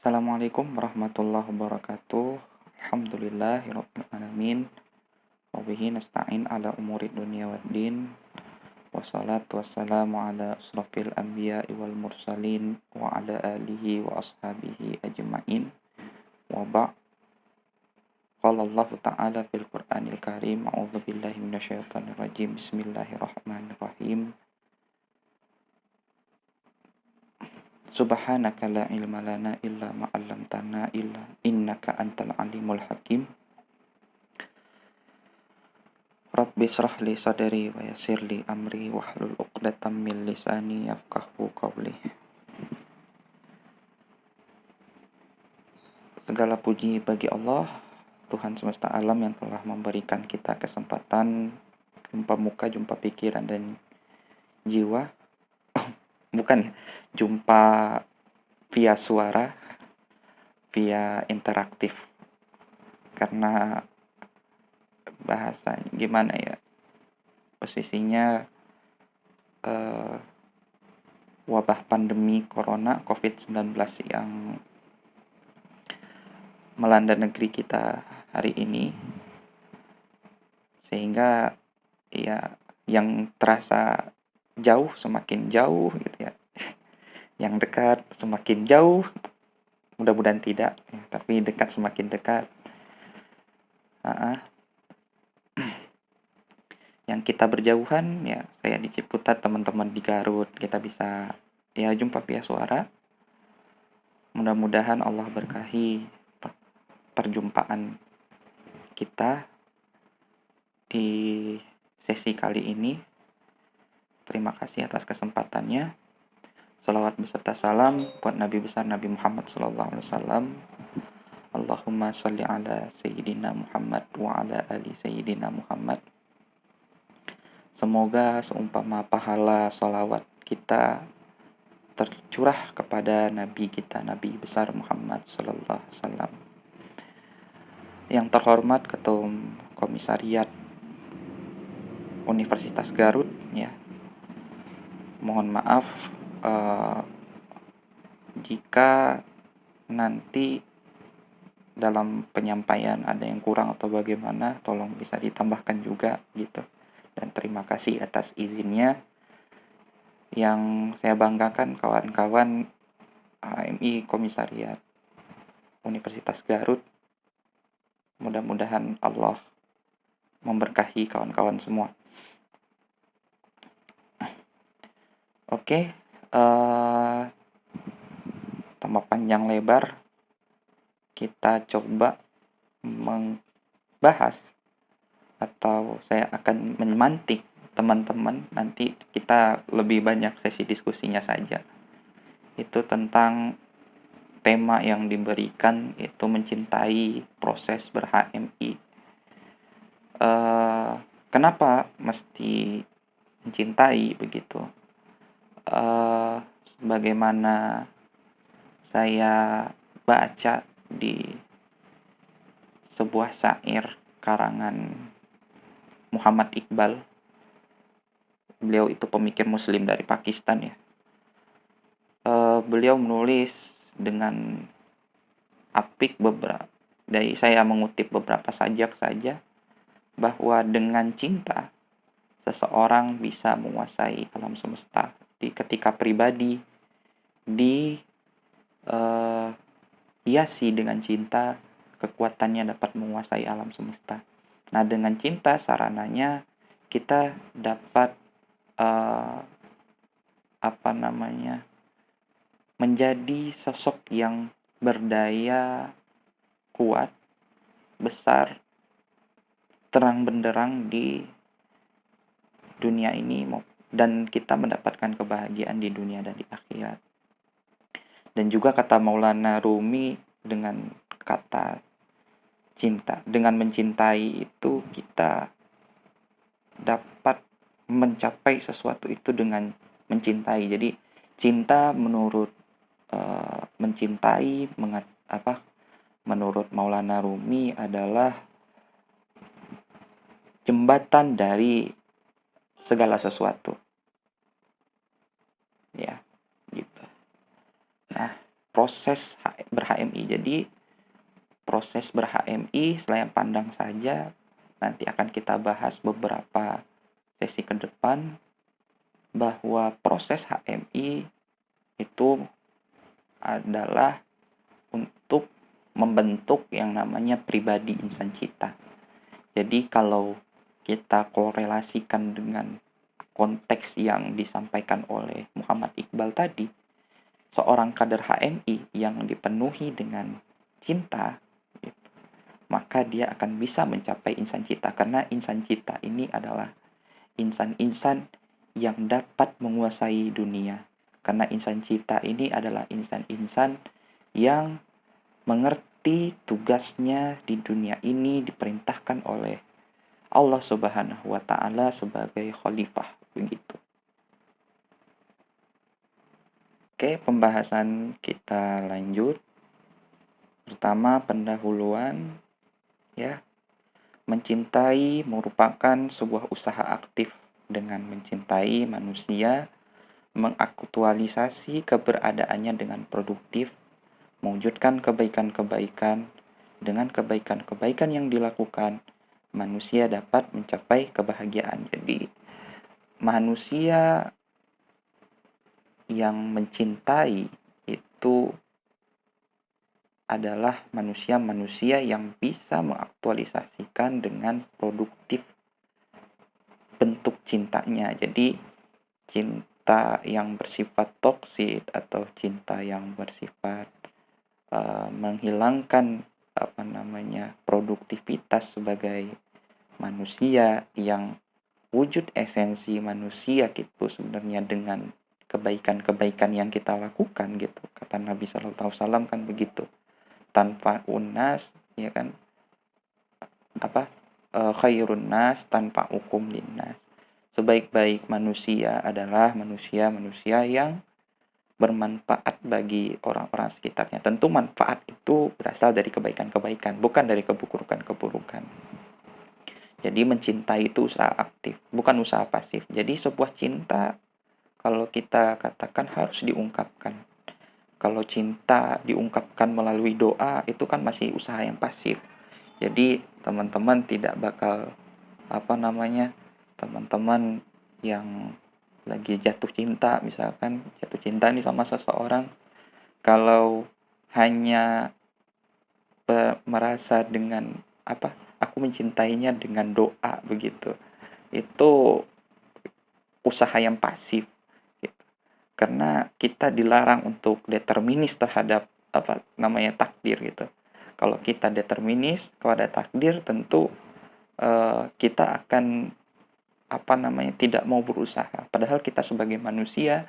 Assalamualaikum warahmatullahi wabarakatuh. Alhamdulillahirabbil alamin. Wa bihi nasta'in ala umuri dunya waddin. Wassalatu wassalamu ala asrofil anbiya'i wal mursalin wa ala alihi wa ashabihi ajma'in. Wa ba' Qala Allah Ta'ala fil Qur'anil Karim. A'udzu billahi minasyaitonir rajim. Bismillahirrahmanirrahim. Subhanaka la ilma lana illa ma 'allamtana illa innaka antal alimul hakim. Rabbi shrah li sadri wa yassir li amri wahlul 'uqdatam min lisani yafqahu qawli. Segala puji bagi Allah, Tuhan semesta alam yang telah memberikan kita kesempatan jumpa muka, jumpa pikiran dan jiwa. Bukan ya, jumpa via suara, via interaktif. Karena bahasanya gimana ya, posisinya wabah pandemi corona COVID-19 yang melanda negeri kita hari ini, sehingga ya yang terasa jauh semakin jauh gitu ya, yang dekat semakin jauh, mudah-mudahan tidak ya, tapi dekat semakin dekat. Yang kita berjauhan ya, saya di Ciputat, teman-teman di Garut, kita bisa ya jumpa via suara. Mudah-mudahan Allah berkahi perjumpaan kita di sesi kali ini. Terima kasih atas kesempatannya. Salawat beserta salam buat Nabi besar Nabi Muhammad SAW. Allahumma sholli ala Sayyidina Muhammad wa ala ali Sayyidina Muhammad. Semoga seumpama pahala salawat kita tercurah kepada Nabi kita, Nabi besar Muhammad SAW. Yang terhormat Ketua Komisariat Universitas Garut ya. Mohon maaf jika nanti dalam penyampaian ada yang kurang atau bagaimana, tolong bisa ditambahkan juga gitu. Dan terima kasih atas izinnya. Yang saya banggakan kawan-kawan HMI Komisariat Universitas Garut. Mudah-mudahan Allah memberkahi kawan-kawan semua. Oke, tanpa panjang lebar, kita coba membahas, atau saya akan memantik teman-teman, nanti kita lebih banyak sesi diskusinya saja. Itu tentang tema yang diberikan, itu mencintai proses ber-HMI. Kenapa mesti mencintai begitu? Bagaimana saya baca di sebuah syair karangan Muhammad Iqbal. Beliau itu pemikir muslim dari Pakistan ya. Beliau menulis dengan apik saya mengutip beberapa sajak saja, bahwa dengan cinta seseorang bisa menguasai alam semesta. Ketika pribadi hiasi dengan cinta, kekuatannya dapat menguasai alam semesta. Nah, dengan cinta sarananya kita dapat menjadi sosok yang berdaya, kuat, besar, terang benderang di dunia ini, dan kita mendapatkan kebahagiaan di dunia dan di akhirat. Dan juga kata Maulana Rumi, dengan kata cinta, dengan mencintai itu kita dapat mencapai sesuatu itu dengan mencintai. Jadi cinta menurut mencintai menurut Maulana Rumi adalah jembatan dari segala sesuatu ya, gitu. Nah, proses ber-HMI. Jadi proses ber-HMI selayang pandang saja, nanti akan kita bahas beberapa sesi ke depan, bahwa proses HMI itu adalah untuk membentuk yang namanya pribadi insan cita. Jadi kalau kita korelasikan dengan konteks yang disampaikan oleh Muhammad Iqbal tadi, seorang kader HMI yang dipenuhi dengan cinta, gitu, maka dia akan bisa mencapai insan cita, karena insan cita ini adalah insan-insan yang dapat menguasai dunia. Karena insan cita ini adalah insan-insan yang mengerti tugasnya di dunia ini diperintahkan oleh Allah Subhanahu wa Ta'ala sebagai khalifah, begitu. Oke, pembahasan kita lanjut. Pertama, pendahuluan, ya. Mencintai merupakan sebuah usaha aktif. Dengan mencintai manusia, mengaktualisasi keberadaannya dengan produktif, mewujudkan kebaikan-kebaikan. Dengan kebaikan-kebaikan yang dilakukan, manusia dapat mencapai kebahagiaan. Jadi, manusia yang mencintai itu adalah manusia-manusia yang bisa mengaktualisasikan dengan produktif bentuk cintanya. Jadi cinta yang bersifat toksik atau cinta yang bersifat menghilangkan produktivitas sebagai manusia, yang wujud esensi manusia gitu sebenarnya dengan kebaikan-kebaikan yang kita lakukan gitu. Kata Nabi SAW kan begitu. Tanpa unas, ya kan, khairun nas tanpa hukum linnas. Sebaik-baik manusia adalah manusia-manusia yang bermanfaat bagi orang-orang sekitarnya. Tentu manfaat itu berasal dari kebaikan-kebaikan, bukan dari keburukan-keburukan. Jadi mencintai itu usaha aktif, bukan usaha pasif. Jadi sebuah cinta, kalau kita katakan, harus diungkapkan. Kalau cinta diungkapkan melalui doa, itu kan masih usaha yang pasif. Jadi teman-teman tidak bakal teman-teman yang lagi jatuh cinta, misalkan jatuh cinta nih sama seseorang, kalau hanya merasa dengan aku mencintainya dengan doa begitu, itu usaha yang pasif gitu. Karena kita dilarang untuk determinis terhadap takdir gitu. Kalau kita determinis kepada takdir, tentu kita akan tidak mau berusaha. Padahal kita sebagai manusia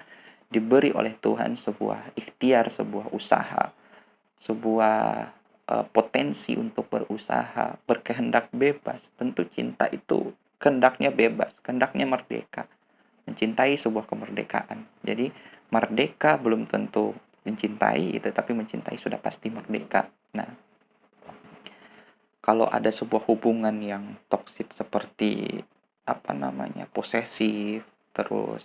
diberi oleh Tuhan sebuah ikhtiar, sebuah usaha, sebuah potensi untuk berusaha, berkehendak bebas. Tentu cinta itu kehendaknya bebas, kehendaknya merdeka. Mencintai sebuah kemerdekaan. Jadi merdeka belum tentu mencintai, tetapi mencintai sudah pasti merdeka. Nah, kalau ada sebuah hubungan yang toksik seperti posesif, terus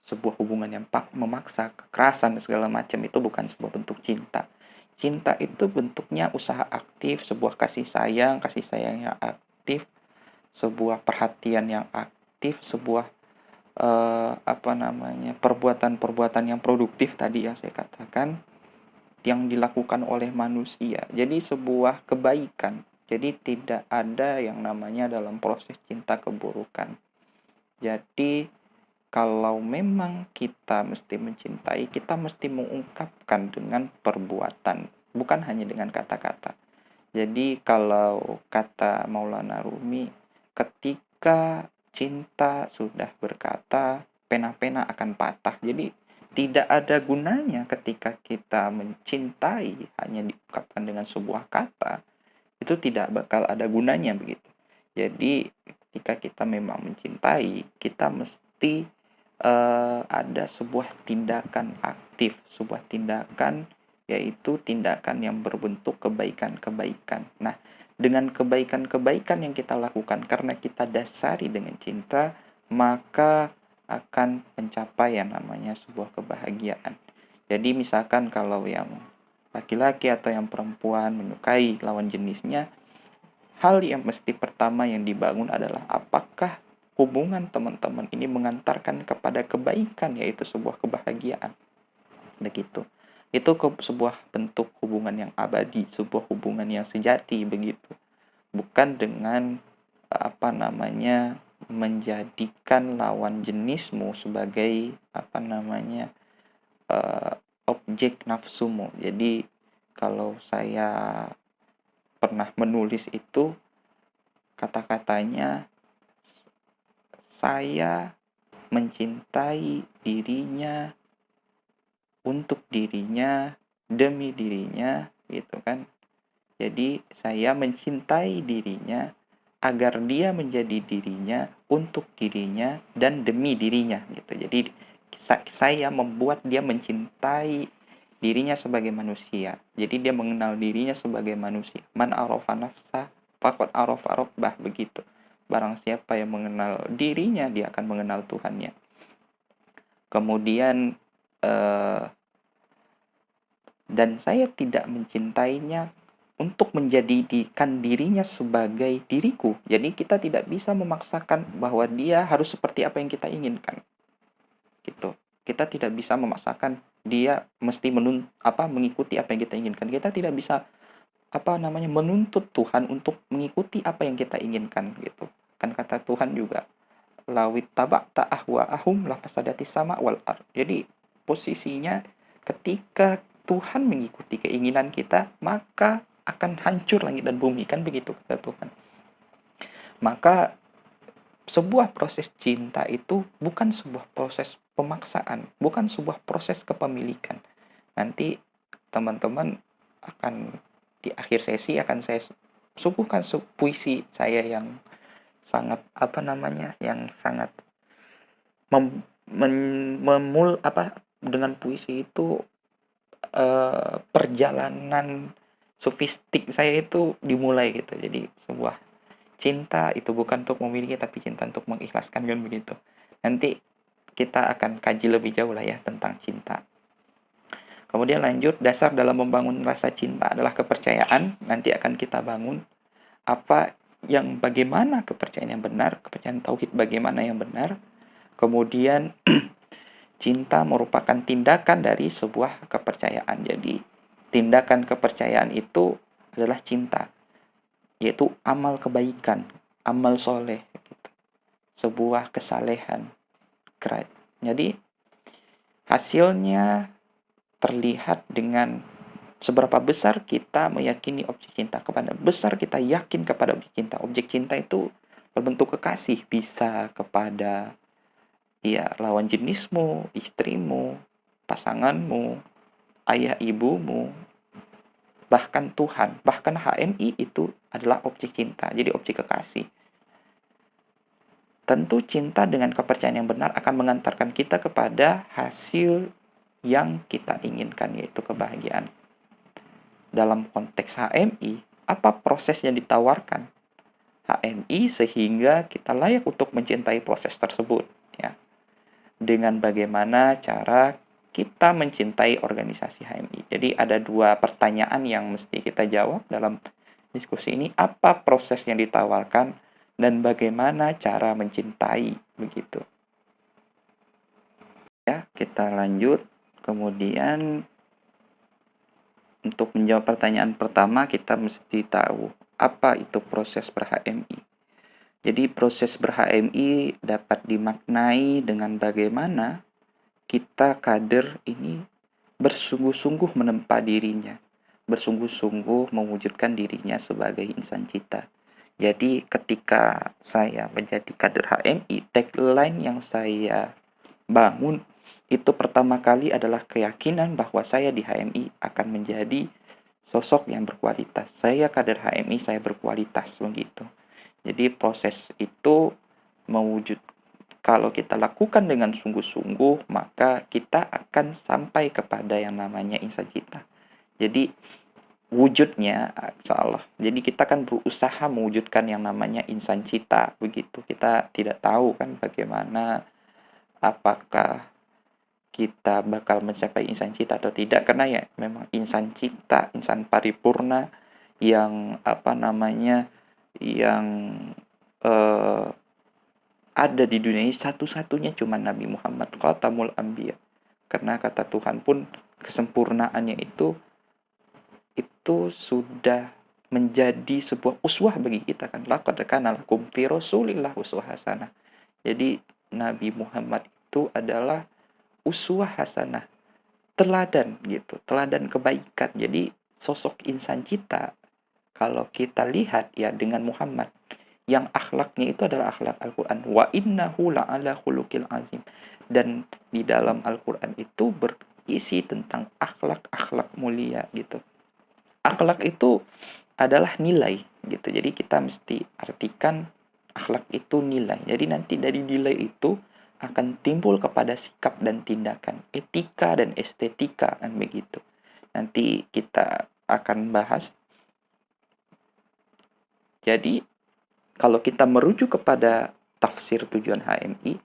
sebuah hubungan yang memaksa, kekerasan dan segala macam, itu bukan sebuah bentuk cinta. Cinta itu bentuknya usaha aktif, sebuah kasih sayang yang aktif, sebuah perhatian yang aktif, sebuah perbuatan-perbuatan yang produktif tadi yang saya katakan, yang dilakukan oleh manusia. Jadi sebuah kebaikan. Jadi tidak ada yang namanya dalam proses cinta keburukan. Jadi kalau memang kita mesti mencintai, kita mesti mengungkapkan dengan perbuatan, bukan hanya dengan kata-kata. Jadi kalau kata Maulana Rumi, ketika cinta sudah berkata, pena-pena akan patah. Jadi tidak ada gunanya ketika kita mencintai hanya diungkapkan dengan sebuah kata, itu tidak bakal ada gunanya begitu. Jadi ketika kita memang mencintai, kita mesti ada sebuah tindakan aktif, sebuah tindakan, yaitu tindakan yang berbentuk kebaikan-kebaikan. Nah, dengan kebaikan-kebaikan yang kita lakukan karena kita dasari dengan cinta, maka akan mencapai yang namanya sebuah kebahagiaan. Jadi misalkan kalau yang laki-laki atau yang perempuan menyukai lawan jenisnya, hal yang mesti pertama yang dibangun adalah apakah hubungan teman-teman ini mengantarkan kepada kebaikan, yaitu sebuah kebahagiaan. Begitu. Itu sebuah bentuk hubungan yang abadi, sebuah hubungan yang sejati begitu. Bukan dengan menjadikan lawan jenismu sebagai objek nafsumu. Jadi kalau saya pernah menulis itu, kata-katanya, saya mencintai dirinya untuk dirinya, demi dirinya, gitu kan. Jadi saya mencintai dirinya agar dia menjadi dirinya, untuk dirinya, dan demi dirinya, gitu. Jadi saya membuat dia mencintai dirinya sebagai manusia. Jadi dia mengenal dirinya sebagai manusia. Man arafa nafsa faqad arafa rabbah, begitu. Barang siapa yang mengenal dirinya, dia akan mengenal Tuhannya. Kemudian dan saya tidak mencintainya untuk menjadikan dirinya sebagai diriku. Jadi kita tidak bisa memaksakan bahwa dia harus seperti apa yang kita inginkan. Gitu. Kita tidak bisa memaksakan dia mesti mengikuti apa yang kita inginkan. Kita tidak bisa menuntut Tuhan untuk mengikuti apa yang kita inginkan, gitu. Kan kata Tuhan juga, lawit tabakta ahwaahum lafasadatis sama wal ar. Jadi posisinya ketika Tuhan mengikuti keinginan kita, maka akan hancur langit dan bumi, kan begitu kata Tuhan. Maka sebuah proses cinta itu bukan sebuah proses pemaksaan, bukan sebuah proses kepemilikan. Nanti teman-teman akan di akhir sesi akan saya suguhkan puisi saya yang sangat yang sangat dengan puisi itu perjalanan sofistik saya itu dimulai, gitu. Jadi sebuah cinta itu bukan untuk memiliki, tapi cinta untuk mengikhlaskan, kan begitu. Nanti kita akan kaji lebih jauh lah ya tentang cinta. Kemudian lanjut, dasar dalam membangun rasa cinta adalah kepercayaan. Nanti akan kita bangun bagaimana kepercayaan yang benar, kepercayaan tauhid bagaimana yang benar. Kemudian cinta merupakan tindakan dari sebuah kepercayaan. Jadi tindakan kepercayaan itu adalah cinta, yaitu amal kebaikan, amal soleh, gitu. Sebuah kesalehan. Jadi hasilnya terlihat dengan seberapa besar kita meyakini objek cinta, kepada besar kita yakin kepada objek cinta. Objek cinta itu berbentuk kekasih, bisa kepada lawan jenismu, istrimu, pasanganmu, ayah ibumu, bahkan Tuhan, bahkan HMI itu adalah objek cinta, jadi objek kekasih. Tentu cinta dengan kepercayaan yang benar akan mengantarkan kita kepada hasil yang kita inginkan, yaitu kebahagiaan. Dalam konteks HMI, apa proses yang ditawarkan HMI sehingga kita layak untuk mencintai proses tersebut, ya. Dengan bagaimana cara kita mencintai organisasi HMI. Jadi ada dua pertanyaan yang mesti kita jawab dalam diskusi ini. Apa proses yang ditawarkan dan bagaimana cara mencintai, begitu. Ya, kita lanjut. Kemudian untuk menjawab pertanyaan pertama, kita mesti tahu apa itu proses ber-HMI. Jadi proses ber-HMI dapat dimaknai dengan bagaimana kita kader ini bersungguh-sungguh menempa dirinya, bersungguh-sungguh mewujudkan dirinya sebagai insan cita. Jadi ketika saya menjadi kader HMI, tagline yang saya bangun itu pertama kali adalah keyakinan bahwa saya di HMI akan menjadi sosok yang berkualitas. Saya kader HMI, saya berkualitas, begitu. Jadi proses itu kalau kita lakukan dengan sungguh-sungguh, maka kita akan sampai kepada yang namanya insan cita. Jadi wujudnya, insyaallah. Jadi kita kan berusaha mewujudkan yang namanya insan cita, begitu. Kita tidak tahu kan bagaimana, apakah kita bakal mencapai insan cita atau tidak, karena ya memang insan cita, insan paripurna yang yang eh, ada di dunia ini satu-satunya cuma Nabi Muhammad Khatamul Anbiya. Karena kata Tuhan pun kesempurnaannya itu sudah menjadi sebuah uswah bagi kita kan. Laqad kana lakum fi Rasulillah uswah hasanah. Jadi Nabi Muhammad itu adalah uswah hasanah, teladan gitu, teladan kebaikan. Jadi sosok insan kita kalau kita lihat ya dengan Muhammad yang akhlaknya itu adalah akhlak Al-Quran. Wa innahu la'ala khuluqil azim. Dan di dalam Al-Quran itu berisi tentang akhlak-akhlak mulia gitu. Akhlak itu adalah nilai gitu. Jadi kita mesti artikan akhlak itu nilai. Jadi nanti dari nilai itu akan timbul kepada sikap dan tindakan, etika dan estetika kan begitu. Nanti kita akan bahas. Jadi kalau kita merujuk kepada tafsir tujuan HMI,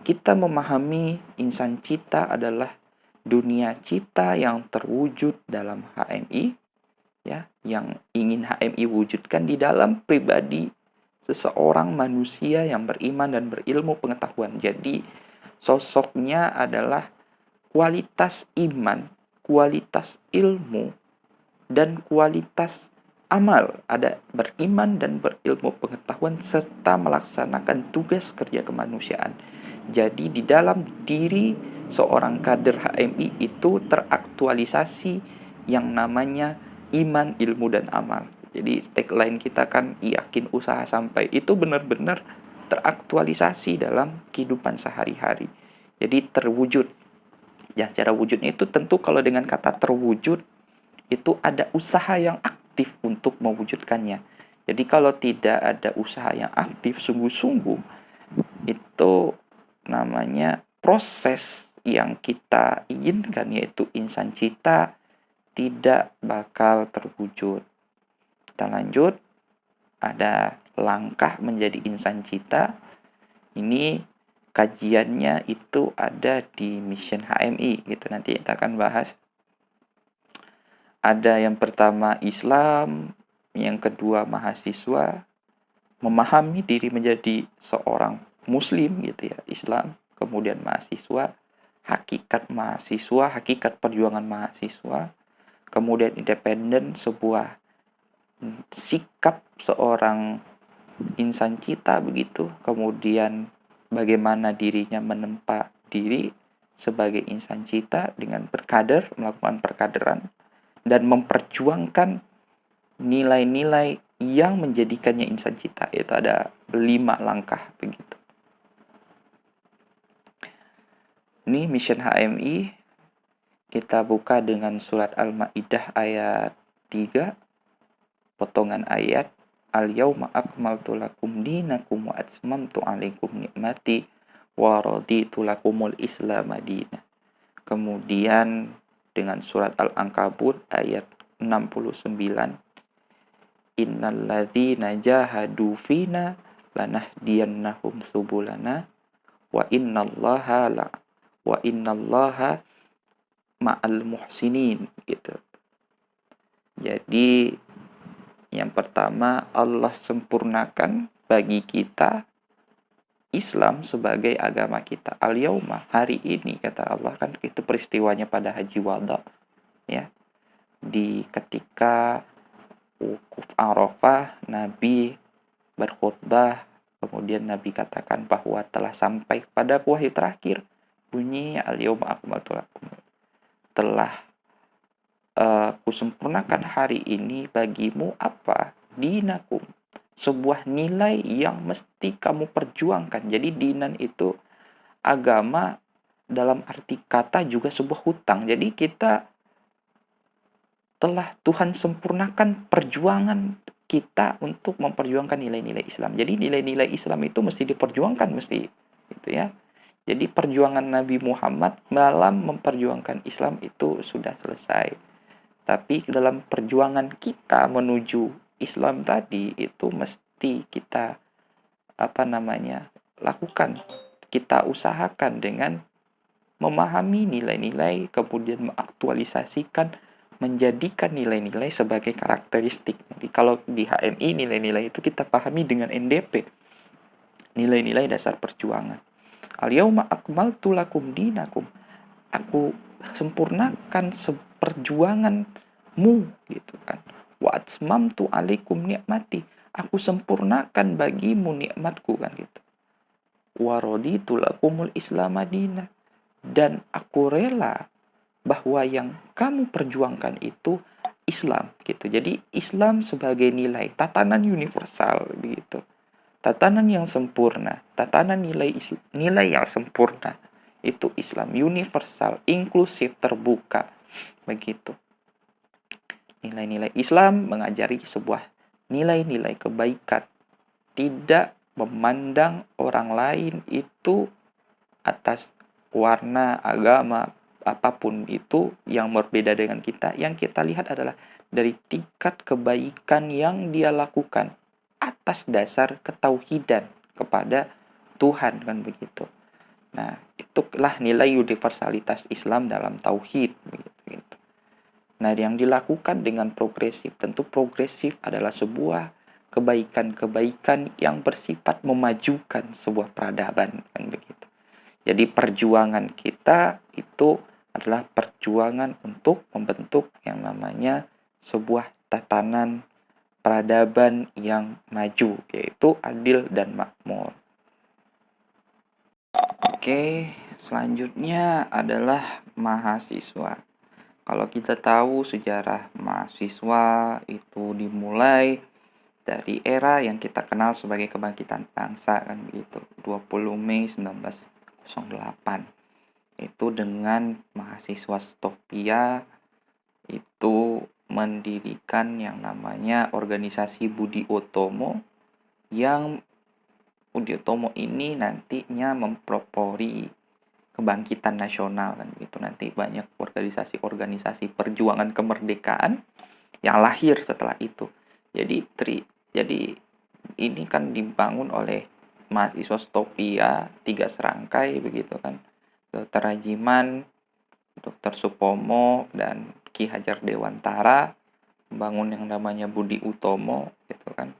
kita memahami insan cita adalah dunia cita yang terwujud dalam HMI, ya, yang ingin HMI wujudkan di dalam pribadi seseorang manusia yang beriman dan berilmu pengetahuan. Jadi sosoknya adalah kualitas iman, kualitas ilmu, dan kualitas amal. Ada beriman dan berilmu pengetahuan serta melaksanakan tugas kerja kemanusiaan. Jadi di dalam diri seorang kader HMI itu teraktualisasi yang namanya iman, ilmu, dan amal. Jadi tagline kita kan yakin usaha sampai, itu benar-benar teraktualisasi dalam kehidupan sehari-hari. Jadi terwujud. Ya, cara wujudnya itu tentu kalau dengan kata terwujud itu ada usaha yang aktif untuk mewujudkannya. Jadi kalau tidak ada usaha yang aktif sungguh-sungguh, itu namanya proses yang kita inginkan, yaitu insan cita, tidak bakal terwujud. Kita lanjut. Ada langkah menjadi insan cita. Ini kajiannya itu ada di Mission HMI gitu. Nanti kita akan bahas. Ada yang pertama Islam, yang kedua mahasiswa, memahami diri menjadi seorang muslim gitu ya, Islam, kemudian mahasiswa, hakikat perjuangan mahasiswa, kemudian independen, sebuah sikap seorang insan cita begitu, kemudian bagaimana dirinya menempa diri sebagai insan cita dengan berkader, melakukan perkaderan, dan memperjuangkan nilai-nilai yang menjadikannya insan cita. Itu ada 5 langkah begitu. Ini Mission HMI. Kita buka dengan surat Al-Maidah ayat 3, potongan ayat, Al-yauma akmaltu lakum dinakum wa atmamtu alaikum ni'mati wa raditu lakumul Islam madinah. Kemudian dengan surat Al-Ankabut ayat 69, innalladzina jahadu fina lanahdiyannahum subulana wa innallaha ma'al muhsinin gitu. Jadi yang pertama, Allah sempurnakan bagi kita Islam sebagai agama kita. Al-yauma, hari ini kata Allah, kan itu peristiwanya pada Haji Wada ya. Di ketika wukuf Arafah, Nabi berkhutbah, kemudian Nabi katakan bahwa telah sampai pada wahyu terakhir, bunyi al-yauma akmaltu lakum. Telah kusempurnakan hari ini bagimu apa? Dinakum, sebuah nilai yang mesti kamu perjuangkan. Jadi dinan itu agama dalam arti kata juga sebuah hutang. Jadi kita telah Tuhan sempurnakan perjuangan kita untuk memperjuangkan nilai-nilai Islam. Jadi nilai-nilai Islam itu mesti diperjuangkan, mesti gitu ya. Jadi perjuangan Nabi Muhammad dalam memperjuangkan Islam itu sudah selesai. Tapi dalam perjuangan kita menuju Islam tadi itu mesti kita lakukan, kita usahakan dengan memahami nilai-nilai, kemudian mengaktualisasikan, menjadikan nilai-nilai sebagai karakteristik. Jadi kalau di HMI nilai-nilai itu kita pahami dengan NDP, nilai-nilai dasar perjuangan. Al-yauma akmaltu lakum dinakum. Aku sempurnakan perjuanganmu gitu kan. Wa atmamtu alaikum nikmati. Aku sempurnakan bagimu nikmatku kan gitu. Wa raditu lakumul Islam madina. Dan aku rela bahwa yang kamu perjuangkan itu Islam gitu. Jadi Islam sebagai nilai tatanan universal begitu. Tatanan yang sempurna, tatanan nilai yang sempurna itu Islam universal, inklusif, terbuka begitu. Nilai-nilai Islam mengajari sebuah nilai-nilai kebaikan, tidak memandang orang lain itu atas warna, agama, apapun itu yang berbeda dengan kita. Yang kita lihat adalah dari tingkat kebaikan yang dia lakukan atas dasar ketauhidan kepada Tuhan kan begitu. Nah, itulah nilai universalitas Islam dalam tauhid begitu. Nah, yang dilakukan dengan progresif, tentu progresif adalah sebuah kebaikan-kebaikan yang bersifat memajukan sebuah peradaban kan begitu. Jadi perjuangan kita itu adalah perjuangan untuk membentuk yang namanya sebuah tatanan peradaban yang maju, yaitu adil dan makmur. Oke, selanjutnya adalah mahasiswa. Kalau kita tahu sejarah mahasiswa itu dimulai dari era yang kita kenal sebagai kebangkitan bangsa kan begitu, 20 Mei 1908. Itu dengan mahasiswa Stopia itu mendirikan yang namanya organisasi Budi Utomo, yang Budi Utomo ini nantinya mempropori kebangkitan nasional kan gitu. Nanti banyak organisasi-organisasi perjuangan kemerdekaan yang lahir setelah itu. Jadi ini kan dibangun oleh mahasiswa Stopia 3 serangkai begitu kan. Dr. Rajiman, Dr. Supomo, dan Ki Hajar Dewantara membangun yang namanya Budi Utomo gitu kan,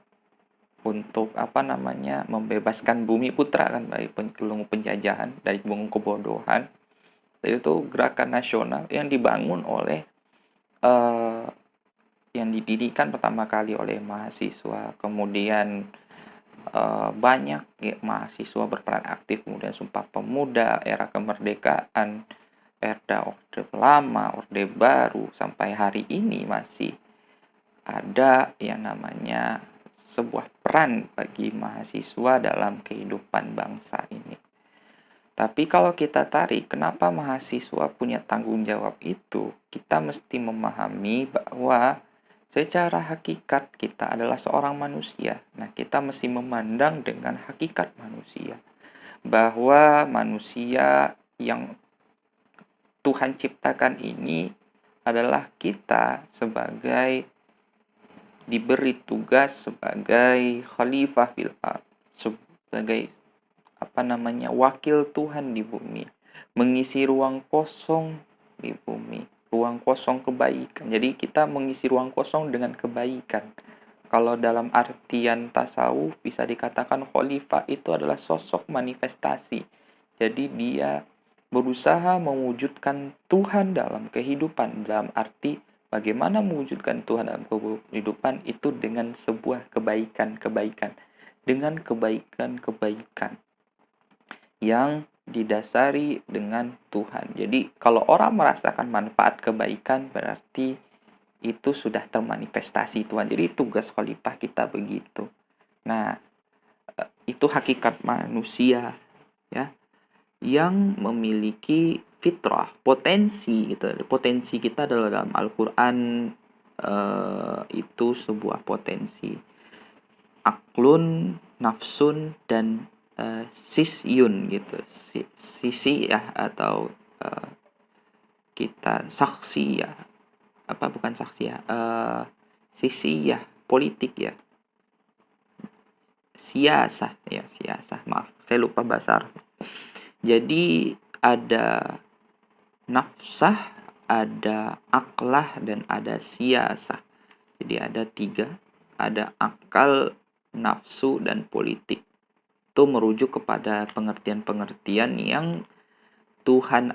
untuk membebaskan bumi putra kan dari belenggu penjajahan, dari belenggu kebodohan. Itu gerakan nasional yang dibangun oleh yang didirikan pertama kali oleh mahasiswa. Kemudian banyak mahasiswa berperan aktif, kemudian Sumpah Pemuda, era kemerdekaan, Perda Orde Lama, Orde Baru, sampai hari ini masih ada yang namanya sebuah peran bagi mahasiswa dalam kehidupan bangsa ini. Tapi kalau kita tarik, kenapa mahasiswa punya tanggung jawab itu? Kita mesti memahami bahwa secara hakikat kita adalah seorang manusia. Nah, kita mesti memandang dengan hakikat manusia. Bahwa manusia yang Tuhan ciptakan ini adalah kita sebagai diberi tugas sebagai khalifah fil ard, sebagai wakil Tuhan di bumi, mengisi ruang kosong di bumi, ruang kosong kebaikan. Jadi kita mengisi ruang kosong dengan kebaikan. Kalau dalam artian tasawuf bisa dikatakan khalifah itu adalah sosok manifestasi. Jadi dia berusaha mewujudkan Tuhan dalam kehidupan, dalam arti bagaimana mewujudkan Tuhan dalam kehidupan itu dengan sebuah kebaikan-kebaikan, dengan kebaikan-kebaikan yang didasari dengan Tuhan. Jadi kalau orang merasakan manfaat kebaikan, berarti itu sudah termanifestasi Tuhan. Jadi tugas khalifah kita begitu. Nah, itu hakikat manusia ya, yang memiliki fitrah, potensi gitu. Potensi kita adalah dalam Al-Qur'an itu sebuah potensi. Aklun, nafsun, dan sisyun gitu. Sisi ya, atau kita saksi ya. Bukan saksi ya. Sisi ya, politik ya. Siasah, maaf, saya lupa bahasa Arab. Jadi ada nafsah, ada aklah, dan ada siyasah. Jadi ada 3, ada akal, nafsu, dan politik. Itu merujuk kepada pengertian-pengertian yang Tuhan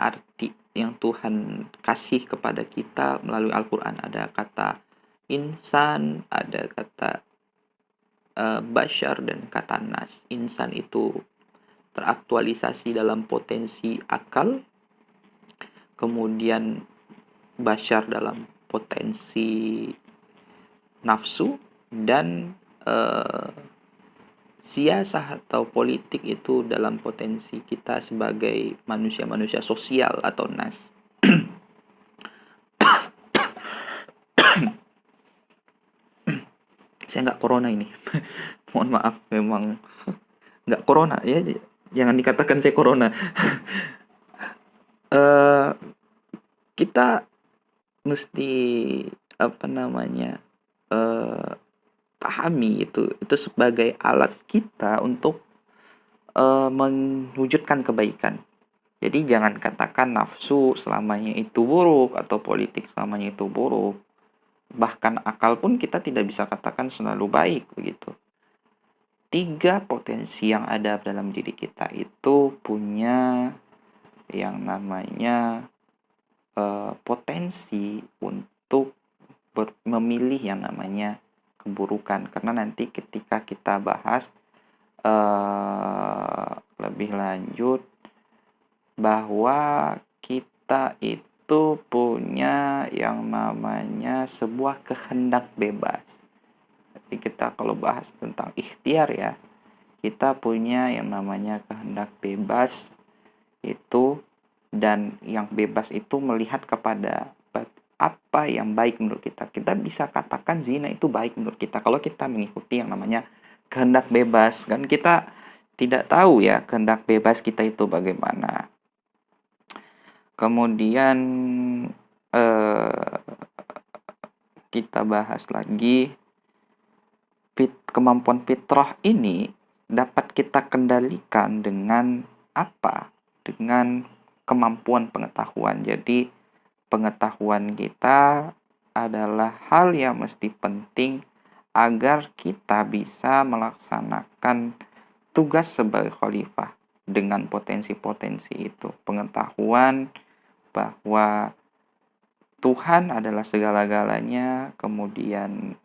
kasih kepada kita melalui Al-Quran. Ada kata insan, ada kata bashar, dan kata nas. Insan itu teraktualisasi dalam potensi akal, kemudian bashar dalam potensi nafsu, dan siasah atau politik itu dalam potensi kita sebagai manusia-manusia sosial atau nas. Saya nggak corona ini. Mohon maaf, memang nggak corona ya. Jangan dikatakan saya corona. Kita mesti pahami itu sebagai alat kita untuk mewujudkan kebaikan. Jadi jangan katakan nafsu selamanya itu buruk atau politik selamanya itu buruk. Bahkan akal pun kita tidak bisa katakan selalu baik begitu. 3 potensi yang ada dalam diri kita itu punya yang namanya potensi untuk memilih yang namanya keburukan. Karena nanti ketika kita bahas lebih lanjut bahwa kita itu punya yang namanya sebuah kehendak bebas. Jadi kita kalau bahas tentang ikhtiar ya, kita punya yang namanya kehendak bebas itu, dan yang bebas itu melihat kepada apa yang baik menurut kita. Kita bisa katakan zina itu baik menurut kita kalau kita mengikuti yang namanya kehendak bebas. Kan kita tidak tahu ya kehendak bebas kita itu bagaimana. Kemudian kita bahas lagi, kemampuan fitrah ini dapat kita kendalikan dengan apa? Dengan kemampuan pengetahuan. Jadi pengetahuan kita adalah hal yang mesti penting agar kita bisa melaksanakan tugas sebagai khalifah dengan potensi-potensi itu. Pengetahuan bahwa Tuhan adalah segala-galanya, kemudian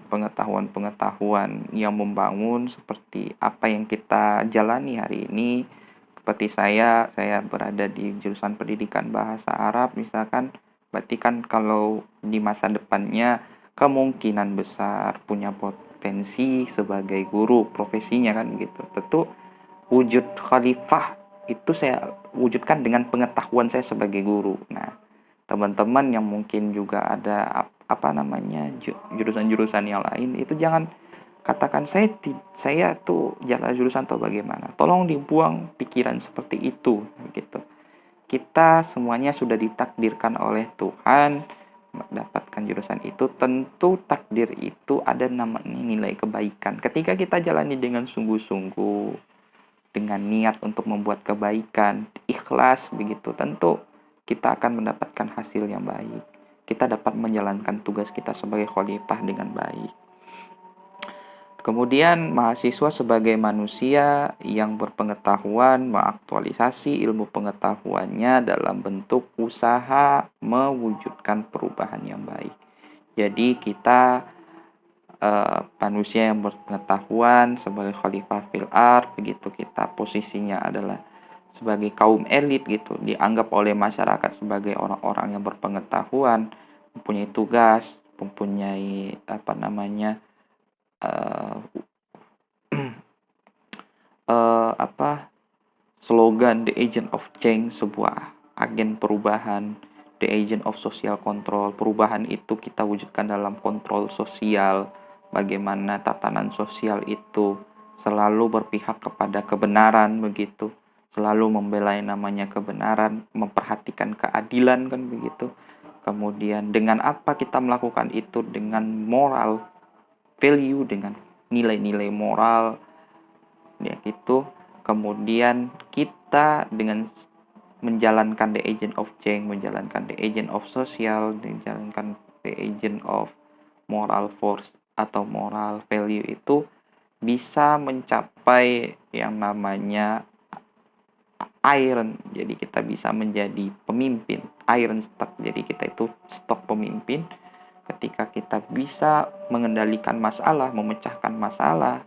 pengetahuan-pengetahuan yang membangun seperti apa yang kita jalani hari ini. Seperti saya berada di jurusan pendidikan bahasa Arab misalkan, berarti kan kalau di masa depannya kemungkinan besar punya potensi sebagai guru profesinya kan gitu. Tentu wujud khalifah itu saya wujudkan dengan pengetahuan saya sebagai guru. Nah, teman-teman yang mungkin juga ada jurusan-jurusan yang lain, itu jangan katakan saya tuh jalan jurusan atau bagaimana. Tolong dibuang pikiran seperti itu gitu. Kita semuanya sudah ditakdirkan oleh Tuhan mendapatkan jurusan itu. Tentu takdir itu ada namanya nilai kebaikan. Ketika kita jalani dengan sungguh-sungguh, dengan niat untuk membuat kebaikan, ikhlas begitu, tentu kita akan mendapatkan hasil yang baik. Kita dapat menjalankan tugas kita sebagai khalifah dengan baik. Kemudian mahasiswa sebagai manusia yang berpengetahuan mengaktualisasi ilmu pengetahuannya dalam bentuk usaha mewujudkan perubahan yang baik. Jadi kita manusia yang berpengetahuan sebagai khalifah fil ard begitu, kita posisinya adalah sebagai kaum elit gitu, dianggap oleh masyarakat sebagai orang-orang yang berpengetahuan, mempunyai tugas, mempunyai slogan the agent of change, sebuah agen perubahan, the agent of social control. Perubahan itu kita wujudkan dalam kontrol sosial, bagaimana tatanan sosial itu selalu berpihak kepada kebenaran begitu, selalu membela yang namanya kebenaran, memperhatikan keadilan kan begitu. Kemudian dengan apa kita melakukan itu? Dengan moral value, dengan nilai-nilai moral ya gitu. Kemudian kita dengan menjalankan the agent of change, menjalankan the agent of social, menjalankan the agent of moral force atau moral value itu bisa mencapai yang namanya iron. Jadi kita bisa menjadi pemimpin, iron stock. Jadi kita itu stok pemimpin ketika kita bisa mengendalikan masalah, memecahkan masalah,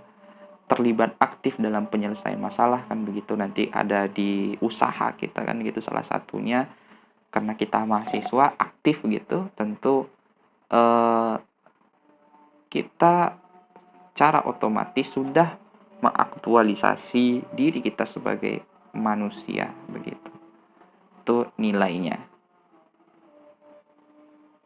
terlibat aktif dalam penyelesaian masalah, kan begitu. Nanti ada di usaha kita, kan gitu, salah satunya karena kita mahasiswa aktif gitu, tentu kita cara otomatis sudah mengaktualisasi diri kita sebagai manusia, begitu. Itu nilainya.